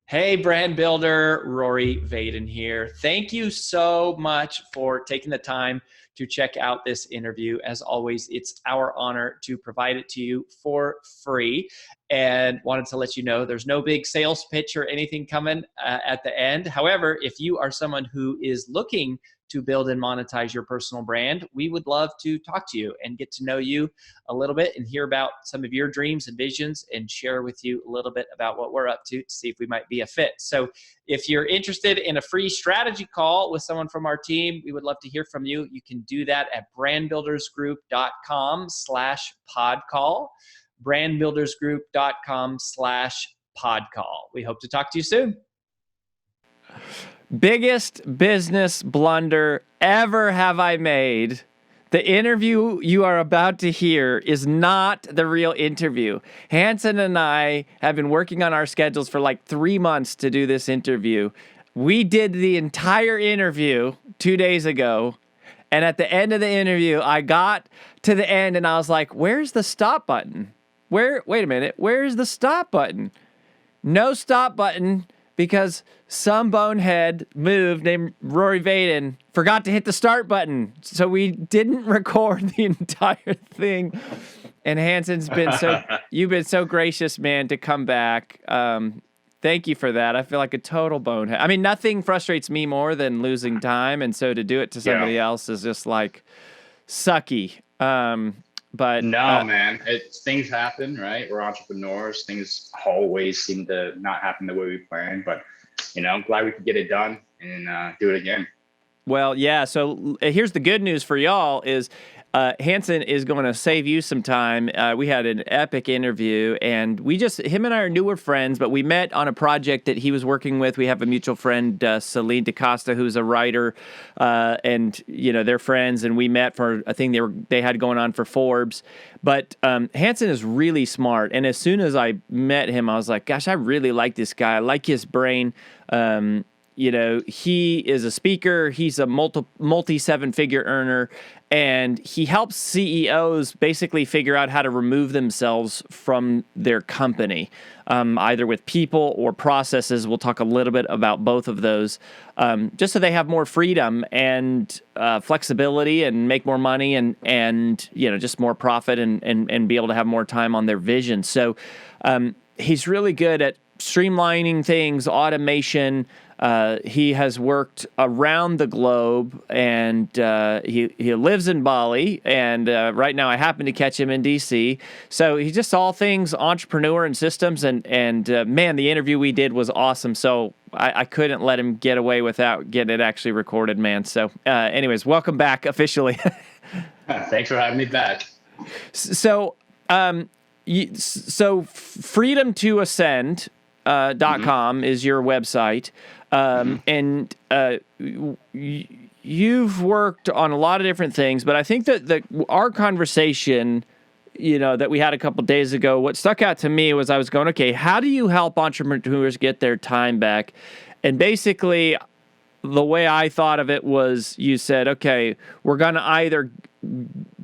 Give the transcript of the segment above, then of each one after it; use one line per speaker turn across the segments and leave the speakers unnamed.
Hey, brand builder, Rory Vaden here. Thank you so much for taking the time to check out this interview. As always, it's our honor to provide it to you for free. And wanted to let you know there's no big sales pitch or anything coming at the end. However, if you are someone who is looking to build and monetize your personal brand, we would love to talk to you and get to know you a little bit and hear about some of your dreams and visions and share with you a little bit about what we're up to see if we might be a fit. So if you're interested in a free strategy call with someone from our team, we would love to hear from you. You can do that at brandbuildersgroup.com/podcall, brandbuildersgroup.com/podcall. We hope to talk to you soon.
Biggest business blunder ever have I made. The interview you are about to hear is not the real interview. Hanson and I have been working on our schedules for like 3 months to do this interview. We did the entire interview 2 days ago. And at the end of the interview, I got to the end and I was like, where's the stop button? Wait a minute. Where's the stop button? No stop button. Because some bonehead moved named Rory Vaden forgot to hit the start button. So we didn't record the entire thing. And Hanson's you've been so gracious, man, to come back. Thank you for that. I feel like a total bonehead. I mean, nothing frustrates me more than losing time. And so to do it to somebody else is just like sucky. But
man, things happen, right? We're entrepreneurs. Things always seem to not happen the way we planned, but I'm glad we could get it done and do it again.
Well, yeah. So here's the good news for y'all is Hanson is going to save you some time. We had an epic interview, and him and I are newer friends, but we met on a project that he was working with. We have a mutual friend, Celine DaCosta, who's a writer, and they're friends. And we met for a thing they had going on for Forbes. But Hanson is really smart, and as soon as I met him, I was like, "Gosh, I really like this guy. I like his brain." He is a speaker. He's a multi-seven-figure earner, and he helps CEOs basically figure out how to remove themselves from their company, either with people or processes. We'll talk a little bit about both of those, just so they have more freedom and flexibility and make more money and just more profit and be able to have more time on their vision. So he's really good at streamlining things, automation. He has worked around the globe, and he lives in Bali, and right now I happen to catch him in DC. So he's just all things entrepreneur and systems, and man, the interview we did was awesome. So I couldn't let him get away without getting it actually recorded, man. So anyways, welcome back officially.
Thanks for having me back.
So Freedom to Ascend. .com is your website. And you've worked on a lot of different things, but I think that our conversation, that we had a couple days ago, what stuck out to me was I was going, okay, how do you help entrepreneurs get their time back? And basically, the way I thought of it was you said, okay, we're going to either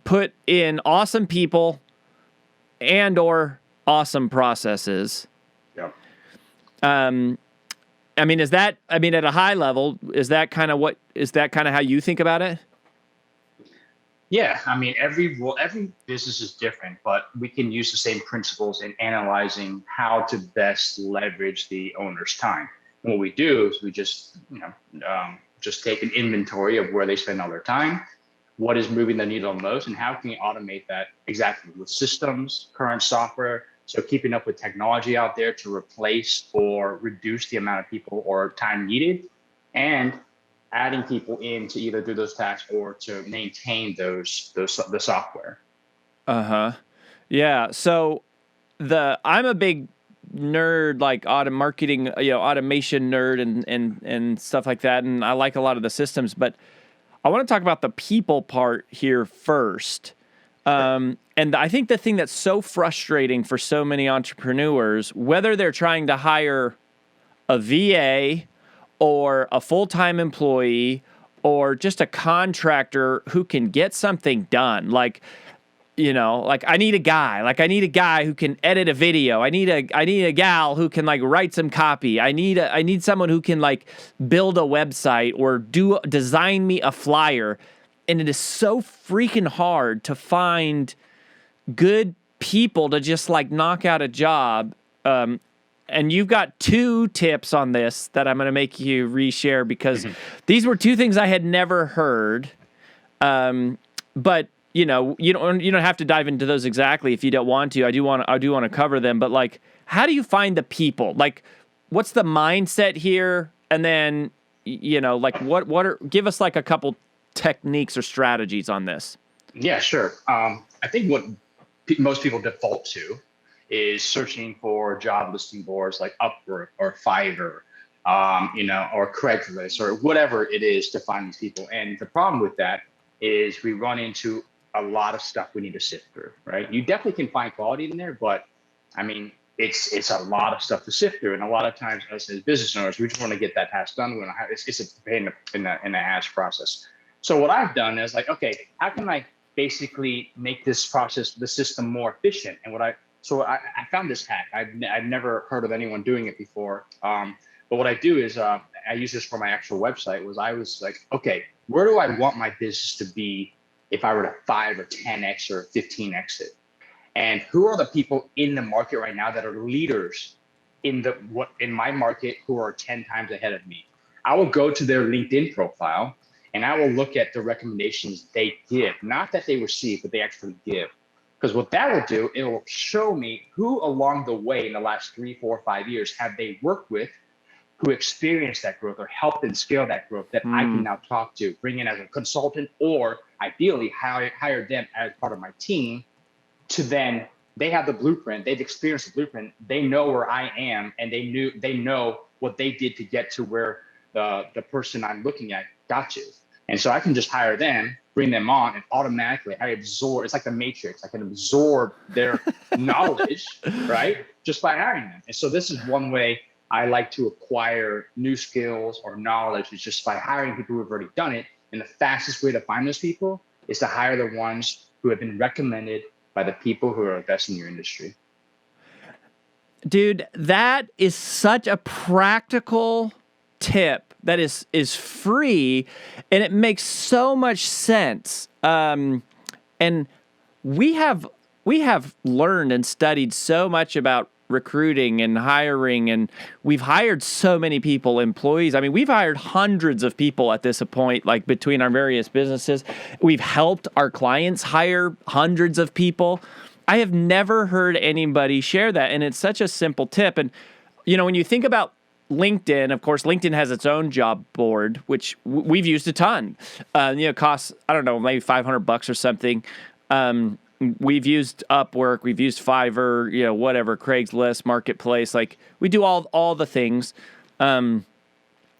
put in awesome people and or awesome processes.
Yep.
At a high level, is that kind of how you think about it?
Yeah. Every business is different, but we can use the same principles in analyzing how to best leverage the owner's time. And what we do is we just take an inventory of where they spend all their time, what is moving the needle most, and how can we automate that exactly with systems, current software. So keeping up with technology out there to replace or reduce the amount of people or time needed, and adding people in to either do those tasks or to maintain the software.
Yeah. So I'm a big nerd, like marketing, automation nerd and stuff like that, and I like a lot of the systems. But I want to talk about the people part here first. And I think the thing that's so frustrating for so many entrepreneurs, whether they're trying to hire a VA or a full-time employee or just a contractor who can get something done. Like, like I need a guy who can edit a video. I need a gal who can like write some copy. I need someone who can like build a website or design me a flyer. And it is so freaking hard to find good people to just like knock out a job. And you've got 2 tips on this that I'm going to make you reshare because these were 2 things I had never heard. But you don't have to dive into those exactly if you don't want to. I do want to cover them, but like, how do you find the people? Like, what's the mindset here? And then, like give us like a couple techniques or strategies on this.
Yeah, sure. I think what most people default to is searching for job listing boards like Upwork or Fiverr, or Craigslist or whatever it is to find these people. And the problem with that is we run into a lot of stuff we need to sift through, right? You definitely can find quality in there, but I mean, it's a lot of stuff to sift through. And a lot of times us as business owners, we just want to get that task done. It's a pain in the ass process. So what I've done is like, okay, how can I basically make this process, the system more efficient? And I found this hack. I've never heard of anyone doing it before. But what I do is I use this for my actual website. I was like, okay, where do I want my business to be if I were to 5 or 10x or 15x it? And who are the people in the market right now that are leaders in my market who are 10 times ahead of me? I will go to their LinkedIn profile and I will look at the recommendations they give, not that they receive, but they actually give. Because what that will do, it will show me who along the way in the last 3, 4, 5 years have they worked with, who experienced that growth or helped them scale that growth that I can now talk to, bring in as a consultant, or ideally hire them as part of my team to then, they have the blueprint, they've experienced the blueprint, they know where I am, and they know what they did to get to where the person I'm looking at got to. And so I can just hire them, bring them on, and automatically I absorb, it's like the Matrix, I can absorb their knowledge, right? Just by hiring them. And so this is one way I like to acquire new skills or knowledge, is just by hiring people who have already done it. And the fastest way to find those people is to hire the ones who have been recommended by the people who are best in your industry.
Dude, that is such a practical tip that is free, and it makes so much sense. And we have learned and studied so much about recruiting and hiring, and we've hired so many people, employees. I mean, we've hired hundreds of people at this point, like between our various businesses. We've helped our clients hire hundreds of people. I have never heard anybody share that, and it's such a simple tip. And, when you think about LinkedIn, of course, LinkedIn has its own job board, which we've used a ton. It costs, I don't know, maybe $500 or something. We've used Upwork, we've used Fiverr, whatever, Craigslist, Marketplace. Like, we do all the things. But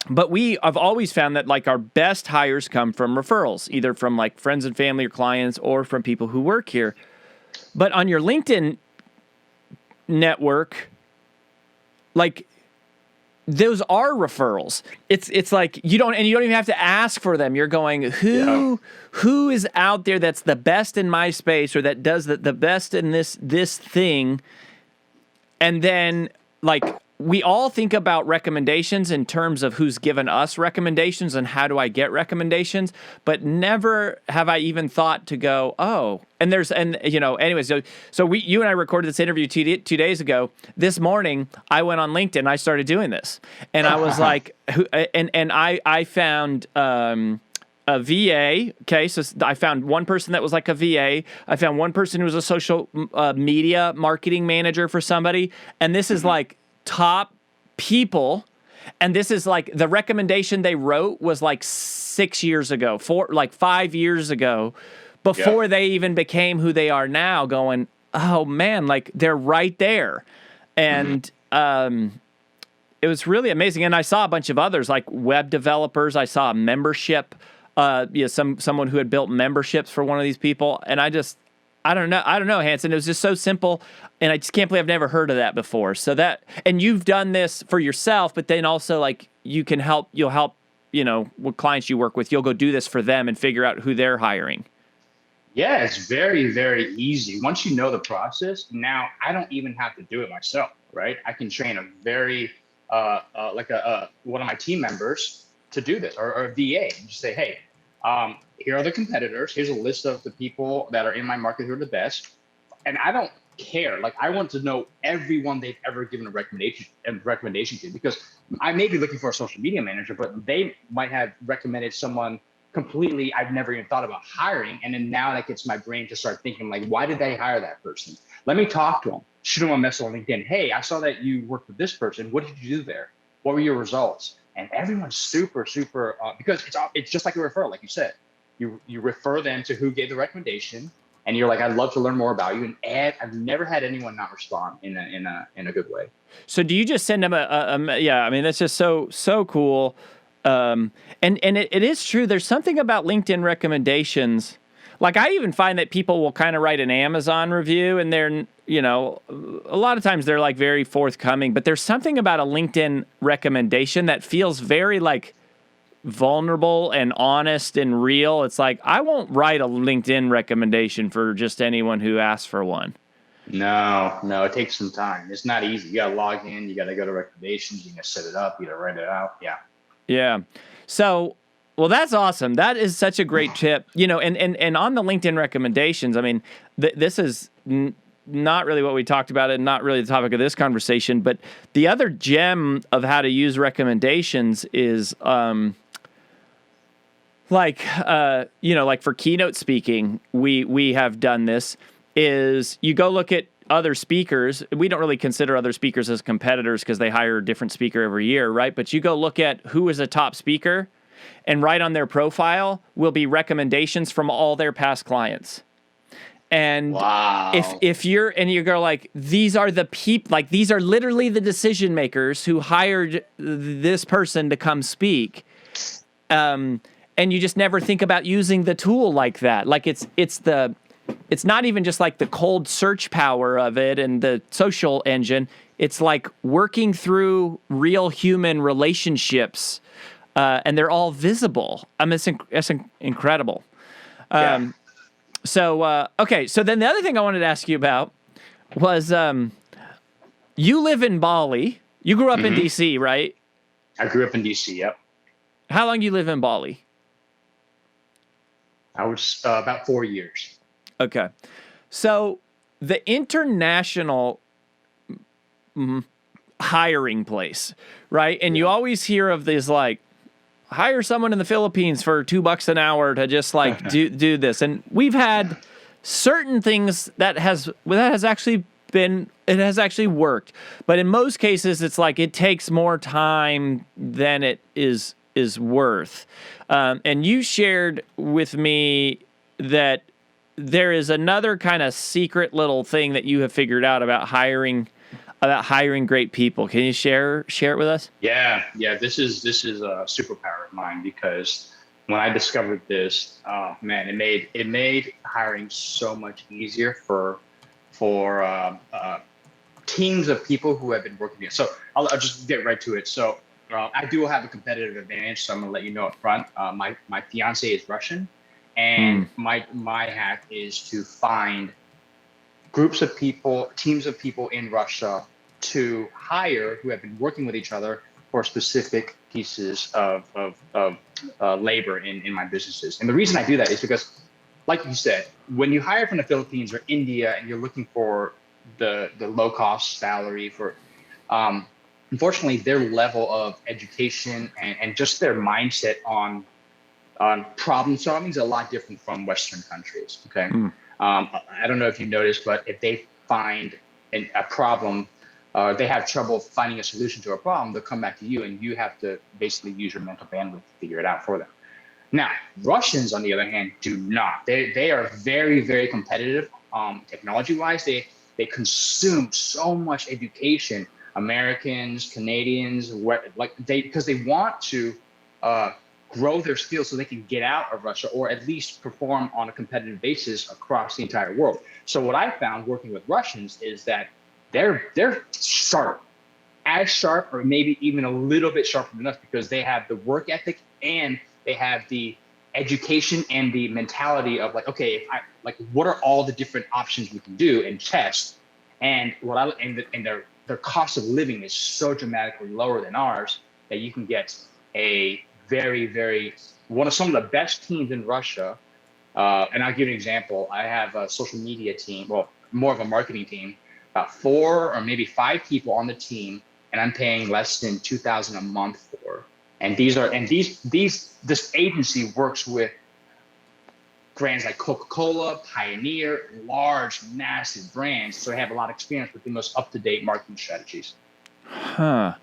I've always found that like our best hires come from referrals, either from like friends and family or clients, or from people who work here. But on your LinkedIn network, like, those are referrals. It's like you don't even have to ask for them. You're going, who is out there that's the best in my space, or that does the best in this thing? And then like, we all think about recommendations in terms of who's given us recommendations and how do I get recommendations, but never have I even thought to go, anyways, so you and I recorded this interview 2 days ago. This morning, I went on LinkedIn and I started doing this, and I was like, I found a VA. Okay, so I found one person that was like a VA. I found one person who was a social media marketing manager for somebody, and this is like top people, and this is like the recommendation they wrote was like 5 years ago, before they even became who they are now, going, oh man, like they're right there. And it was really amazing. And I saw a bunch of others, like web developers. I saw a membership, someone who had built memberships for one of these people. And I don't know, Hanson. It was just so simple, and I just can't believe I've never heard of that before. So and you've done this for yourself, but then also like you'll help, what clients you work with, you'll go do this for them and figure out who they're hiring.
Yeah, it's very, very easy. Once you know the process, now I don't even have to do it myself, right? I can train a very, like one of my team members to do this, or a VA, and just say, hey, here are the competitors. Here's a list of the people that are in my market who are the best. And I don't care. Like, I want to know everyone they've ever given a recommendation to, because I may be looking for a social media manager, but they might have recommended someone completely I've never even thought about hiring. And then now that gets my brain to start thinking, like, why did they hire that person? Let me talk to them, shoot them a message on LinkedIn. Hey, I saw that you worked with this person. What did you do there? What were your results? And everyone's super, super, because it's just like a referral, like you said. You refer them to who gave the recommendation, and you're like, I'd love to learn more about you. And I've never had anyone not respond in a good way.
So do you just send them yeah, I mean, that's just so cool. And it is true. There's something about LinkedIn recommendations. Like, I even find that people will kind of write an Amazon review, and they're, you know, a lot of times they're like very forthcoming, but there's something about a LinkedIn recommendation that feels very like vulnerable and honest and real. It's like, I won't write a LinkedIn recommendation for just anyone who asks for one.
No, it takes some time. It's not easy. You got to log in. You got to go to recommendations. You got to set it up. You got to write it out. Yeah.
Yeah. So, well, that's awesome. That is such a great tip. You know, and on the LinkedIn recommendations, I mean, this is not really what we talked about and not really the topic of this conversation, but the other gem of how to use recommendations is, like for keynote speaking, we have done this, is you go look at other speakers. We don't really consider other speakers as competitors because they hire a different speaker every year, right? But you go look at who is a top speaker, and right on their profile will be recommendations from all their past clients. And
wow.
if you go like, these are the people, like these are literally the decision makers who hired this person to come speak. And you just never think about using the tool like that. Like it's not even just like the cold search power of it and the social engine. It's like working through real human relationships, and they're all visible. I mean, it's incredible.
Yeah.
So, okay. So then the other thing I wanted to ask you about was, you live in Bali. You grew up in DC, right?
I grew up in DC. Yep.
How long do you live in Bali?
I was about 4 years.
Okay. So the international hiring place, right? And you always hear of this, like, hire someone in the Philippines for $2 an hour to just like do this. And we've had certain things that has actually worked. But in most cases, it's like it takes more time than it is worth. And you shared with me that there is another kind of secret little thing that you have figured out about hiring great people. Can you share it with us?
Yeah. This is a superpower of mine, because when I discovered this, man, it made hiring so much easier for teams of people who have been working here. So I'll just get right to it. So I do have a competitive advantage, so I'm gonna let you know up front. My fiance is Russian, and my hack is to find groups of people, teams of people in Russia to hire who have been working with each other for specific pieces of labor in my businesses. And the reason I do that is because, like you said, when you hire from the Philippines or India and you're looking for the low cost salary for, unfortunately, their level of education and just their mindset on problem solving is a lot different from Western countries. Okay. I don't know if you noticed, but if they find a problem, they have trouble finding a solution to a problem, they'll come back to you, and you have to basically use your mental bandwidth to figure it out for them. Now, Russians, on the other hand, do not. They are very, very competitive technology-wise. They consume so much education. Americans, Canadians, because they want to grow their skills so they can get out of Russia, or at least perform on a competitive basis across the entire world. So what I found working with Russians is that they're sharp, as sharp, or maybe even a little bit sharper than us, because they have the work ethic and they have the education and the mentality of like, okay, if I like, what are all the different options we can do and test? And their cost of living is so dramatically lower than ours that you can get a very some of the best teams in Russia. And I'll give you an example. I have a social media team, well, more of a marketing team, about 4 or maybe 5 people on the team, and I'm paying less than $2,000 a month for. And this agency works with brands like Coca-Cola, Pioneer, large, massive brands. So I have a lot of experience with the most up-to-date marketing strategies.
Huh.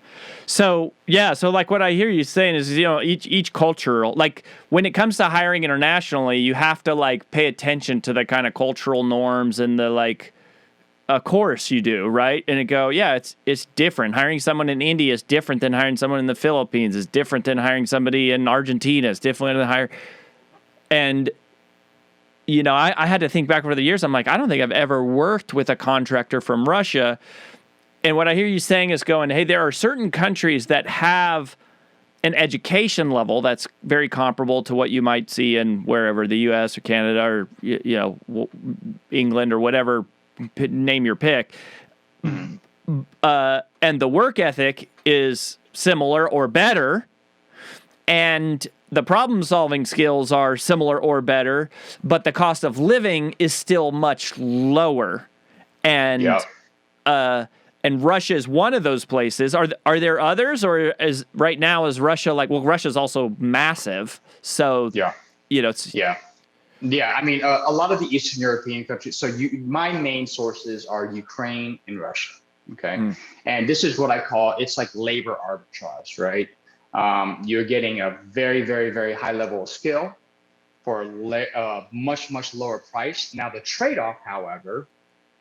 So like what I hear you saying is, each cultural, like when it comes to hiring internationally, you have to like pay attention to the kind of cultural norms and the like, of course you do, right? And it's different. Hiring someone in India is different than hiring someone in the Philippines, is different than hiring somebody in Argentina, is different than hiring. And I had to think back over the years. I'm like, I don't think I've ever worked with a contractor from Russia. And what I hear you saying is going, hey, there are certain countries that have an education level that's very comparable to what you might see in wherever, the U.S. or Canada or, England or whatever, name your pick. And the work ethic is similar or better. And the problem-solving skills are similar or better, but the cost of living is still much lower. And Russia is one of those places. Are there others, or is Russia like? Well, Russia's also massive, so it's
I mean, a lot of the Eastern European countries. So my main sources are Ukraine and Russia. Okay, and this is what I call, it's like labor arbitrage, right? You're getting a very, very, very high level of skill for a much lower price. Now, the trade-off, however,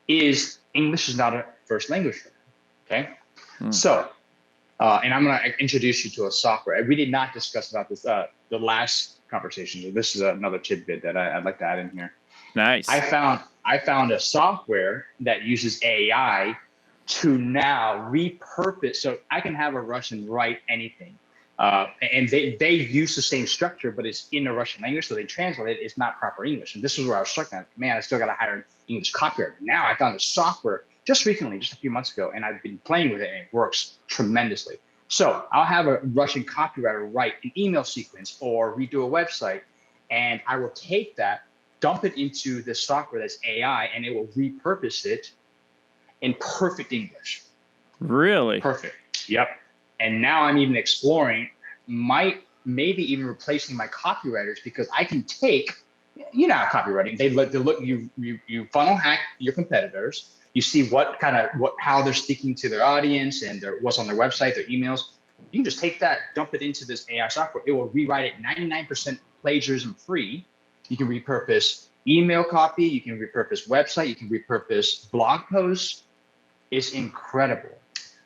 is English is not a first language for them. Okay, so and I'm going to introduce you to a software. We did not discuss about this the last conversation. This is another tidbit that I'd like to add in here.
Nice.
I found a software that uses AI to now repurpose. So I can have a Russian write anything. And they use the same structure, but it's in the Russian language, so they translate it. It's not proper English. And this is where I was stuck at. Man, I still got to hire an English copywriter. Now I found a software just recently, just a few months ago, and I've been playing with it, and it works tremendously. So I'll have a Russian copywriter write an email sequence or redo a website, and I will take that, dump it into this software that's AI, and it will repurpose it in perfect English.
Really?
Perfect. Yep. And now I'm even exploring maybe even replacing my copywriters, because I can take, copywriting, you funnel hack your competitors. You see how they're speaking to their audience and what's on their website, their emails. You can just take that, dump it into this AI software. It will rewrite it 99% plagiarism free. You can repurpose email copy. You can repurpose website. You can repurpose blog posts. It's incredible.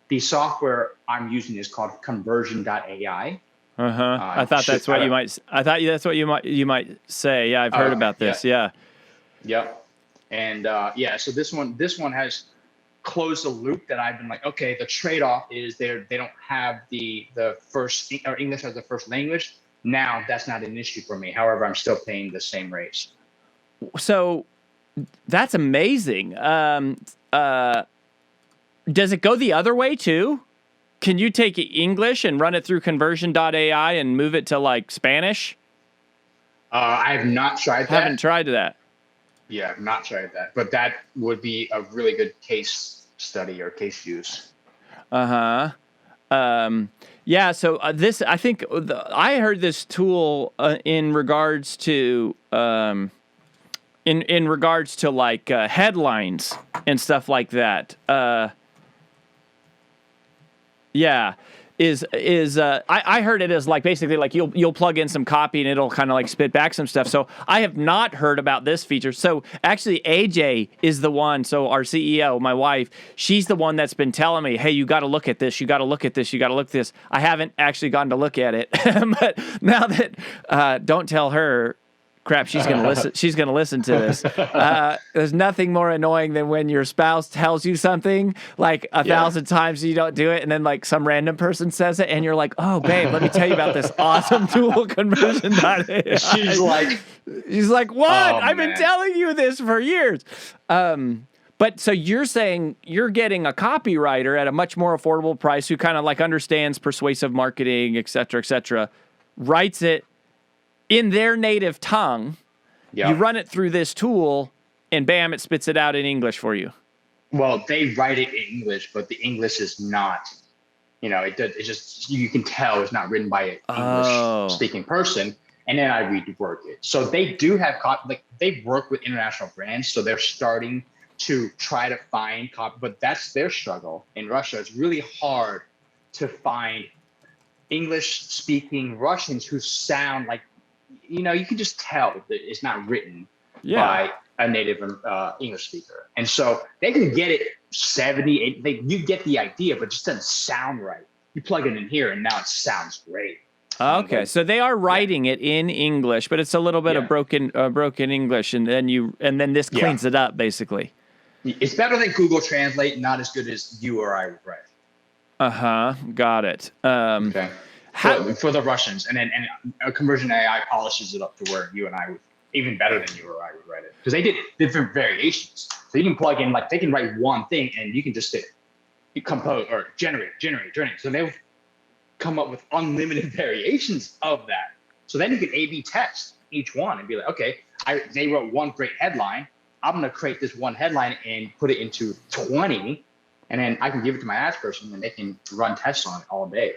The software I'm using is called conversion.ai.
I thought that's what you might. I thought that's what you might say. Yeah, I've heard about this. Yeah.
Yep. And so this one has closed the loop that I've been like, okay, the trade-off is they don't have the first, or English as the first language. Now that's not an issue for me. However, I'm still paying the same rates.
So that's amazing. Does it go the other way too? Can you take English and run it through conversion.ai and move it to like Spanish?
I have not tried that.
Haven't tried that.
Yeah, I've not tried that, but that would be a really good case study or case use.
Yeah. So this, I think, I heard this tool in regards to in regards to like headlines and stuff like that. Yeah. I heard it as like basically like you'll plug in some copy and it'll kind of like spit back some stuff. So I have not heard about this feature. So actually AJ is the one. So our CEO, my wife, she's the one that's been telling me, hey, you got to look at this. You got to look at this. You got to look at this. I haven't actually gotten to look at it, but now that don't tell her, Crap, she's gonna listen. She's gonna listen to this. There's nothing more annoying than when your spouse tells you something like 1,000 times and you don't do it, and then like some random person says it, and you're like, "Oh, babe, let me tell you about this awesome tool, conversion.ai."
She's
like, "What?
Oh,
I've been
man.
telling you this for years." But so you're saying you're getting a copywriter at a much more affordable price who kind of like understands persuasive marketing, et cetera, writes it in their native tongue.
Yeah.
You run it through this tool, and bam, it spits it out in English for you.
Well, they write it in English, but the English is not, it just, you can tell it's not written by an English speaking person. And then I rework it. So they do have they work with international brands. So they're starting to try to find copy, but that's their struggle in Russia. It's really hard to find English speaking Russians who sound like, you can just tell that it's not written by a native English speaker. And so they can get it 70, you get the idea, but it just doesn't sound right. You plug it in here and now it sounds great.
Okay, so they are writing it in English, but it's a little bit of broken English, and then this cleans it up basically.
It's better than Google Translate, not as good as you or I would write.
Got it.
Okay. For the Russians, and Conversion AI polishes it up to where you and I would, even better than you or I would write it, because they did different variations. So you can plug in, like they can write one thing and you can just you compose or generate. So they'll come up with unlimited variations of that. So then you can A/B test each one and be like, okay, they wrote one great headline. I'm going to create this one headline and put it into 20, and then I can give it to my ads person and they can run tests on it all day.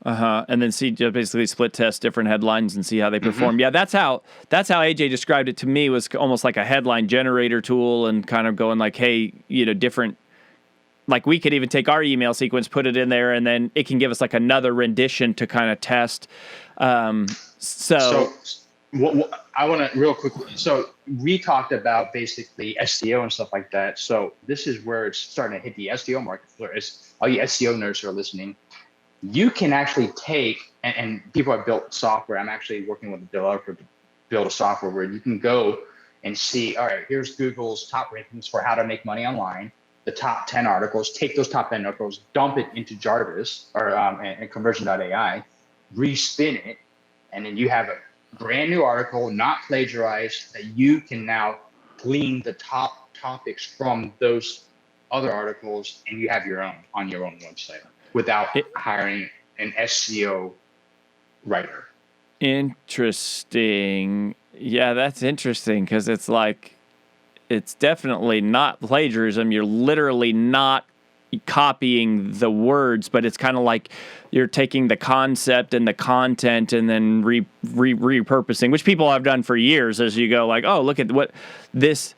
And then basically split test different headlines and see how they perform. Mm-hmm. Yeah, that's how AJ described it to me, was almost like a headline generator tool, and kind of going like, hey, different, like we could even take our email sequence, put it in there, and then it can give us like another rendition to kind of test. So
what I want to real quickly. So we talked about basically SEO and stuff like that. So this is where it's starting to hit the SEO market. For all you SEO nerds who are listening, you can actually take, and people have built software. I'm actually working with a developer to build a software where you can go and see, all right, here's Google's top rankings for how to make money online, the top 10 articles, take those top 10 articles, dump it into Jarvis or and conversion.ai, respin it, and then you have a brand new article, not plagiarized, that you can now glean the top topics from those other articles, and you have your own on your own website without hiring an SEO writer.
Interesting. Yeah, that's interesting, because it's like, it's definitely not plagiarism. You're literally not copying the words, but it's kind of like you're taking the concept and the content and then repurposing, which people have done for years, as you go like, oh, look at what this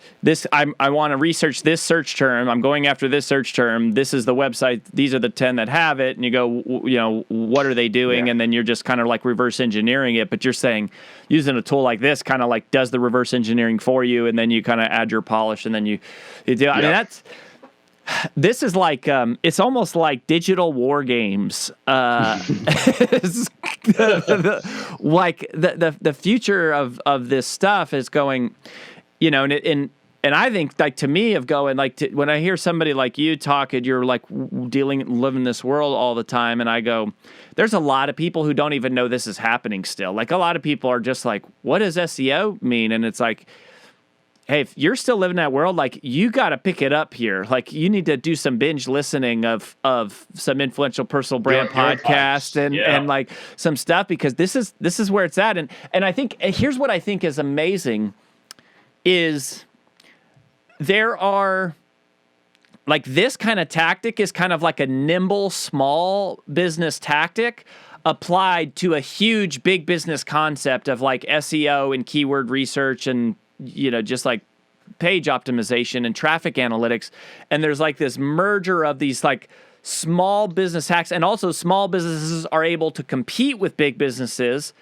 I want to research this search term. I'm going after this search term. This is the website. These are the 10 that have it. And you go, what are they doing? Yeah. And then you're just kind of like reverse engineering it. But you're saying using a tool like this kind of like does the reverse engineering for you. And then you kind of add your polish, and then you do. Yeah. I mean, this is like, it's almost like digital war games. Like the future of this stuff is going, and I think, like, to me, of going, like, when I hear somebody like you talk, and you're like living this world all the time, and I go, there's a lot of people who don't even know this is happening still. Like, a lot of people are just like, what does SEO mean? And it's like, hey, if you're still living that world, like, you got to pick it up here. Like, you need to do some binge listening of some influential personal brand podcast and like some stuff, because this is where it's at. And I think, here's what I think is amazing is there are, like, this kind of tactic is kind of like a nimble small business tactic applied to a huge big business concept of like SEO and keyword research and just like page optimization and traffic analytics. And there's like this merger of these like small business hacks, and also small businesses are able to compete with big businesses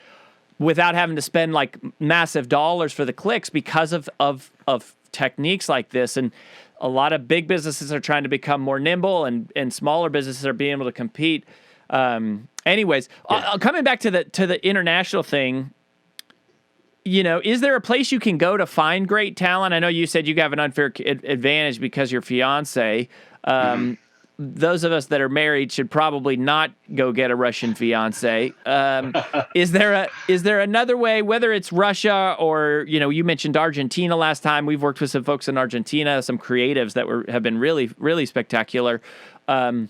without having to spend like massive dollars for the clicks because of techniques like this. And a lot of big businesses are trying to become more nimble, and smaller businesses are being able to compete. Anyways, coming back to the international thing, is there a place you can go to find great talent? I know you said you have an unfair advantage because your fiance. Those of us that are married should probably not go get a Russian fiance. Is there another way, whether it's Russia or, you mentioned Argentina last time. We've worked with some folks in Argentina, some creatives that have been really, really spectacular. Finding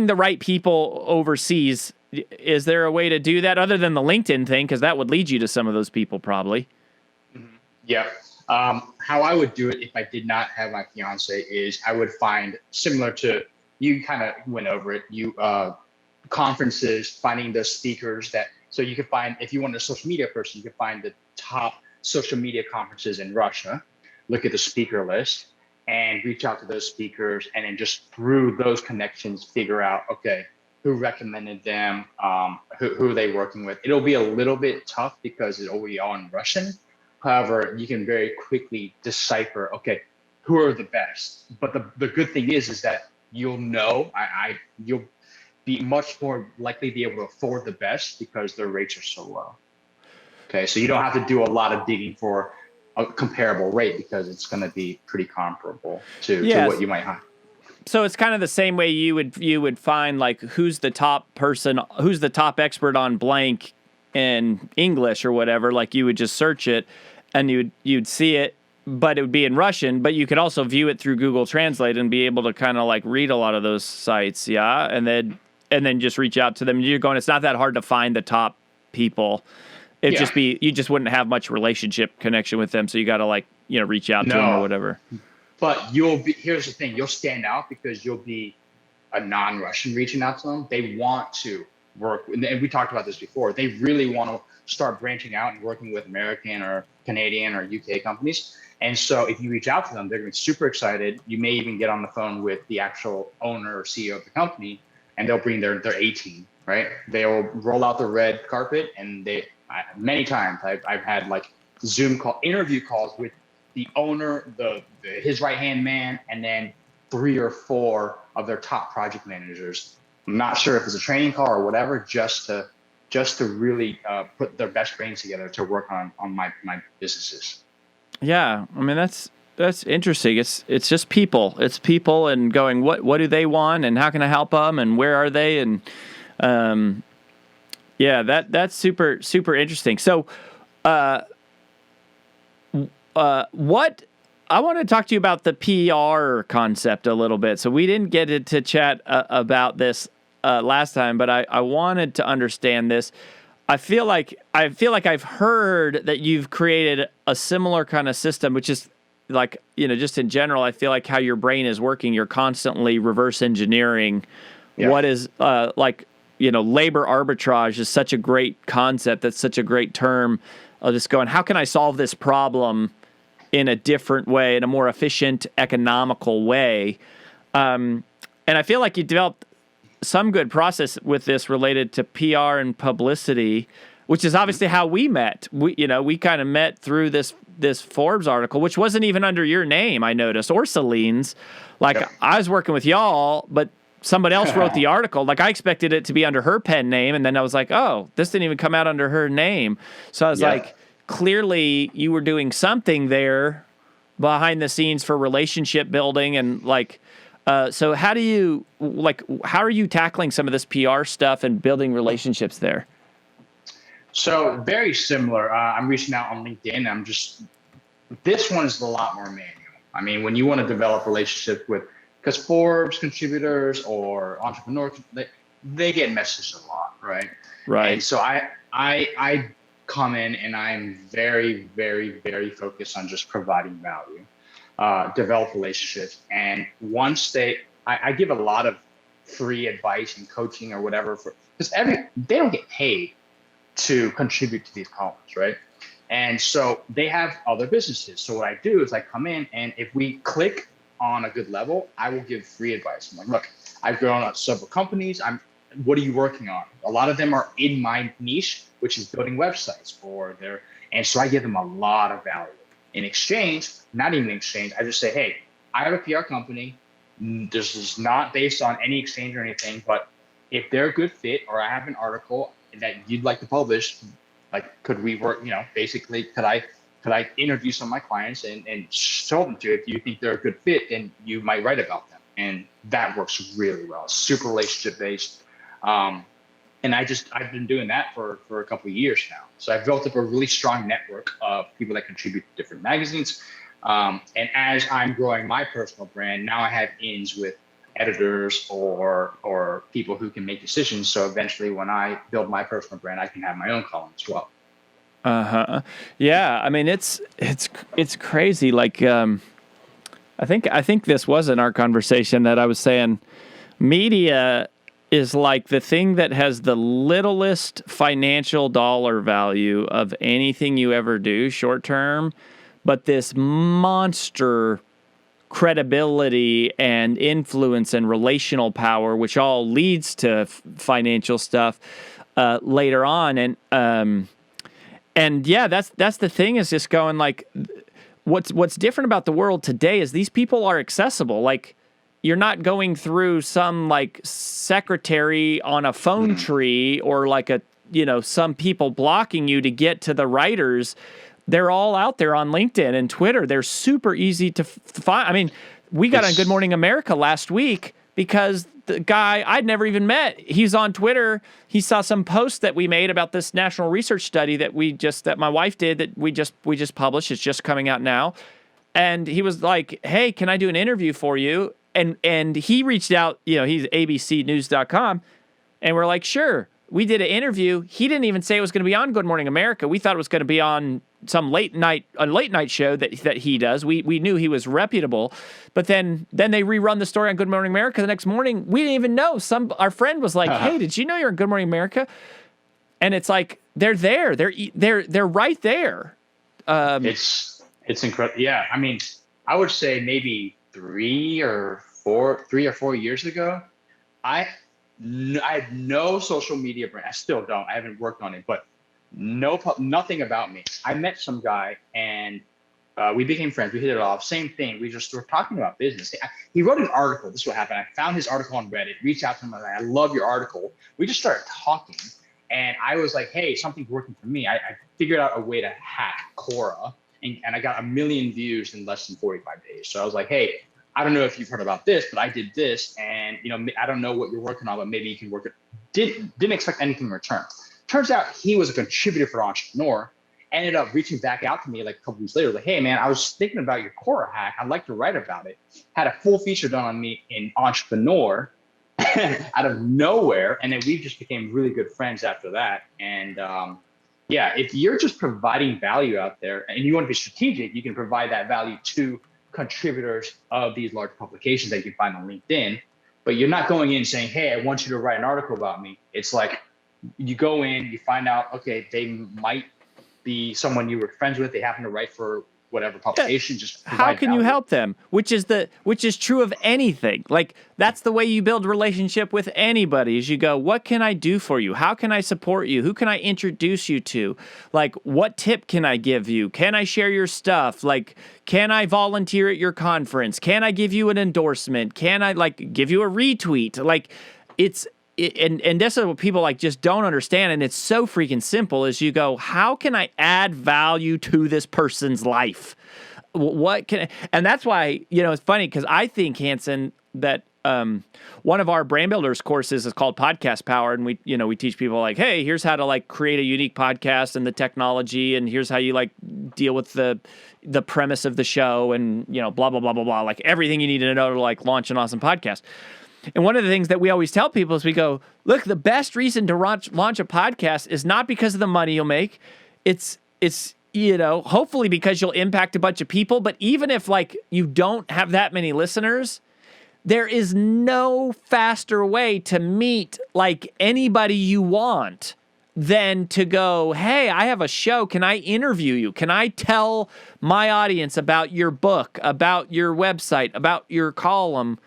the right people overseas, is there a way to do that other than the LinkedIn thing? Because that would lead you to some of those people probably.
Yeah. How I would do it if I did not have my fiance is I would find, similar to, you kind of went over it, conferences, finding the speakers so you could find, if you want a social media person, you could find the top social media conferences in Russia, look at the speaker list and reach out to those speakers. And then just through those connections, figure out, okay, who recommended them, who are they working with. It'll be a little bit tough because it'll be all in Russian. However, you can very quickly decipher, okay, who are the best. But the good thing is that you'll know, you'll be much more likely to be able to afford the best because their rates are so low. Okay, so you don't have to do a lot of digging for a comparable rate because it's going to be pretty comparable to what you might have.
So it's kind of the same way you would find like who's the top expert on blank in English or whatever. Like you would just search it and you'd see it, but it would be in Russian. But you could also view it through Google Translate and be able to kind of like read a lot of those sites, and then just reach out to them. You're going, it's not that hard to find the top people. It'd just be, you just wouldn't have much relationship connection with them, so you got to like reach out to them or whatever.
But here's the thing, you'll stand out because you'll be a non-Russian reaching out to them. They want to work, and we talked about this before, they really want to start branching out and working with American or Canadian or UK companies. And so if you reach out to them, they're going to be super excited. You may even get on the phone with the actual owner or CEO of the company, and they'll bring their A team, right? They'll roll out the red carpet, and many times I've had like Zoom interview calls with the owner, his right-hand man, and then 3 or 4 of their top project managers. I'm not sure if it's a training call or whatever, just to really put their best brains together to work on my businesses.
Yeah, I mean that's interesting. It's just people. It's people and going, what do they want and how can I help them and where are they, and that's super super interesting. So what I want to talk to you about the PR concept a little bit. So we didn't get to chat about this last time, but I wanted to understand this. I feel like I've heard that you've created a similar kind of system, which is like, just in general, I feel like how your brain is working, you're constantly reverse engineering what is labor arbitrage is such a great concept. That's such a great term. I'll just go, and how can I solve this problem in a different way, in a more efficient, economical way? And I feel like you developed some good process with this related to PR and publicity, which is obviously how we met. We kind of met through this Forbes article, which wasn't even under your name, I noticed, or Celine's. I was working with y'all, but somebody else wrote the article. Like I expected it to be under her pen name, and then I was like, oh, this didn't even come out under her name. So I was like, clearly you were doing something there behind the scenes for relationship building and so how are you tackling some of this PR stuff and building relationships there?
So very similar. I'm reaching out on LinkedIn. This one is a lot more manual. I mean, when you want to develop relationships because Forbes contributors or entrepreneurs, they get messaged a lot, right?
Right.
And so I come in and I'm very, very, very focused on just providing value. Develop relationships, and once I give a lot of free advice and coaching or whatever because they don't get paid to contribute to these columns, right? And so they have other businesses. So what I do is I come in, and if we click on a good level, I will give free advice. I'm like, look, I've grown up several companies. What are you working on? A lot of them are in my niche, which is building websites and so I give them a lot of value. In exchange, not even in exchange, I just say, hey, I have a PR company. This is not based on any exchange or anything, but if they're a good fit or I have an article that you'd like to publish, Like, could we work, basically, could I interview some of my clients and show them to you? If you think they're a good fit, then you might write about them. And that works really well. Super relationship based. And I've been doing that for a couple of years now. So I've built up a really strong network of people that contribute to different magazines. And as I'm growing my personal brand, now I have ins with editors or people who can make decisions. So eventually when I build my personal brand, I can have my own column as well.
Yeah. I mean, it's crazy. Like, I think this was in our conversation that I was saying media is like the thing that has the littlest financial dollar value of anything you ever do short term, but this monster credibility and influence and relational power, which all leads to financial stuff later on. And yeah, that's the thing, is just going like, what's different about the world today is these people are accessible. Like, you're not going through some like secretary on a phone tree or like some people blocking you to get to the writers. They're all out there on LinkedIn and Twitter. They're super easy to find. I mean, we got on Good Morning America last week because the guy I'd never even met, he's on Twitter. He saw some post that we made about this national research study that my wife did that we just published. It's just coming out now. And he was like, "Hey, can I do an interview for you?" And he reached out, he's abcnews.com, and we're like, "Sure." We did an interview. He didn't even say it was going to be on Good Morning America. We thought it was going to be on some late night show that he does. We knew he was reputable, but then they rerun the story on Good Morning America the next morning. We didn't even know. Our friend was like, "Hey, did you know you're on Good Morning America?" And it's like they're there. They're right there.
It's incredible. Yeah, I mean, I would say maybe 3 or 4 years ago, I had no social media brand. I still don't. I haven't worked on it, but nothing about me. I met some guy and we became friends. We hit it off. Same thing. We just were talking about business. He wrote an article. This is what happened. I found his article on Reddit, reached out to him. I was like, "I love your article." We just started talking. And I was like, "Hey, something's working for me." I figured out a way to hack Quora, and I got 1 million views in less than 45 days. So I was like, "Hey, I don't know if you've heard about this, but I did this, and I don't know what you're working on, but maybe you can work it." Didn't expect anything in return. Turns out he was a contributor for Entrepreneur. Ended up reaching back out to me like a couple weeks later, like, "Hey man, I was thinking about your Quora hack. I'd like to write about it." Had a full feature done on me in Entrepreneur out of nowhere, and then we just became really good friends after that. And yeah, if you're just providing value out there and you want to be strategic, you can provide that value to contributors of these large publications that you can find on LinkedIn, but you're not going in saying, "Hey, I want you to write an article about me." It's like you go in, you find out, okay, they might be someone you were friends with. They happen to write for whatever publication. Just
how can you help them? Which is true of anything. Like, that's the way you build relationship with anybody, is you go, "What can I do for you? How can I support you? Who can I introduce you to? Like, what tip can I give you? Can I share your stuff? Like, can I volunteer at your conference? Can I give you an endorsement? Can I give you a retweet?" Like, and this is what people just don't understand, and it's so freaking simple, is you go, "How can I add value to this person's life? And that's why, it's funny, because I think, Hanson, that one of our brand builders courses is called Podcast Power, and we teach people like, "Hey, here's how to create a unique podcast and the technology, and here's how you deal with the premise of the show, and blah blah blah blah blah, like everything you need to know to launch an awesome podcast." And one of the things that we always tell people is we go, "Look, the best reason to launch a podcast is not because of the money you'll make. It's hopefully because you'll impact a bunch of people. But even if you don't have that many listeners, there is no faster way to meet anybody you want than to go, 'Hey, I have a show. Can I interview you? Can I tell my audience about your book, about your website, about your column?'"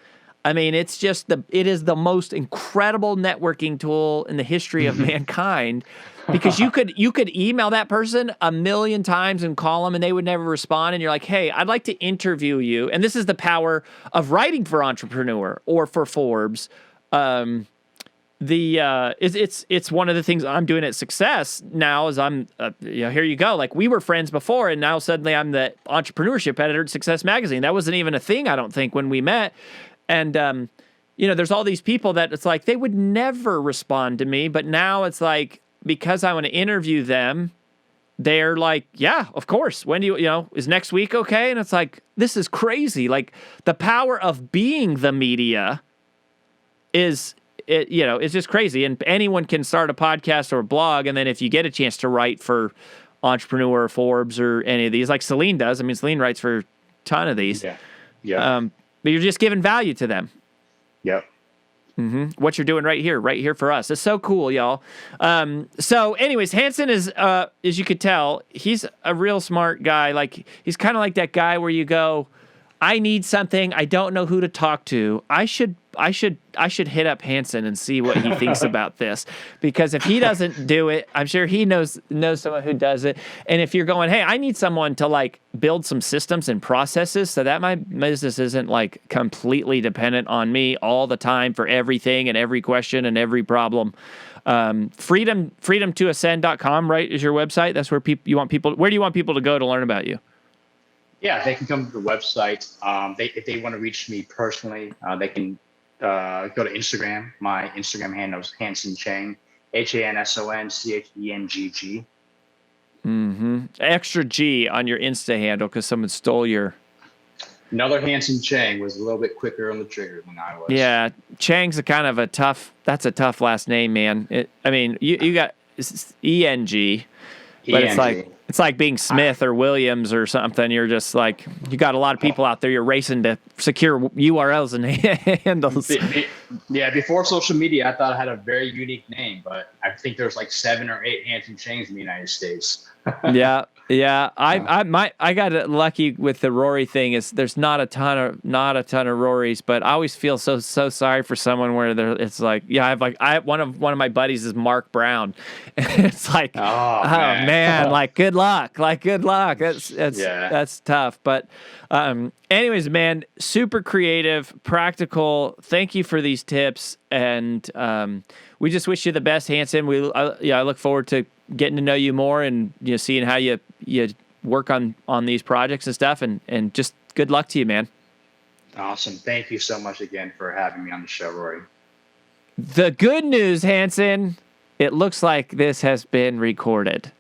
I mean, it is the most incredible networking tool in the history of mankind, because you could email that person 1 million times and call them and they would never respond. And you're like, "Hey, I'd like to interview you." And this is the power of writing for Entrepreneur or for Forbes. it's one of the things I'm doing at Success now is I'm here you go, like we were friends before and now suddenly I'm the entrepreneurship editor at Success Magazine. That wasn't even a thing, I don't think, when we met. And there's all these people that it's like they would never respond to me, but now it's like because I want to interview them, they're like, yeah, of course. When do is next week okay? And it's like, this is crazy. Like the power of being the media is it's just crazy. And anyone can start a podcast or a blog. And then if you get a chance to write for Entrepreneur or Forbes or any of these, like Celine does. I mean, Celine writes for a ton of these.
Yeah.
But you're just giving value to them.
Yep.
Mm-hmm. What you're doing right here for us. It's so cool, y'all. So anyways, Hanson is, as you could tell, he's a real smart guy. Like he's kind of like that guy where you go, I need something. I don't know who to talk to. I should hit up Hanson and see what he thinks about this, because if he doesn't do it, I'm sure he knows someone who does it. And if you're going, hey, I need someone to like build some systems and processes so that my business isn't like completely dependent on me all the time for everything and every question and every problem. freedom2ascend.com, right, is your website. That's where where do you want people to go to learn about you?
Yeah, they can come to the website. If they want to reach me personally, they can go to Instagram. My Instagram handle is Hanson Cheng, HANSONCHENGG.
Mm-hmm. Extra G on your Insta handle because someone stole your.
Another Hanson Cheng was a little bit quicker on the trigger than I was.
Yeah, Cheng's that's a tough last name, man. You got ENG, but it's like being Smith or Williams or something. You're just like, you got a lot of people out there. You're racing to secure URLs and handles.
Yeah, before social media, I thought I had a very unique name, but I think there's like 7 or 8 Hanson Chengs in the United States.
Yeah. I got lucky with the Rory thing. Is there's not a ton of Rorys, but I always feel so sorry for someone where it's like, yeah, one of my buddies is Mark Brown, and it's like, oh man, like good luck. That's tough. But anyways, man, super creative, practical. Thank you for these tips, and we just wish you the best, Hanson. I look forward to getting to know you more and seeing how you work on these projects and stuff, and just good luck to you, man.
Awesome. Thank you so much again for having me on the show, Rory.
The good news, Hanson, it looks like this has been recorded.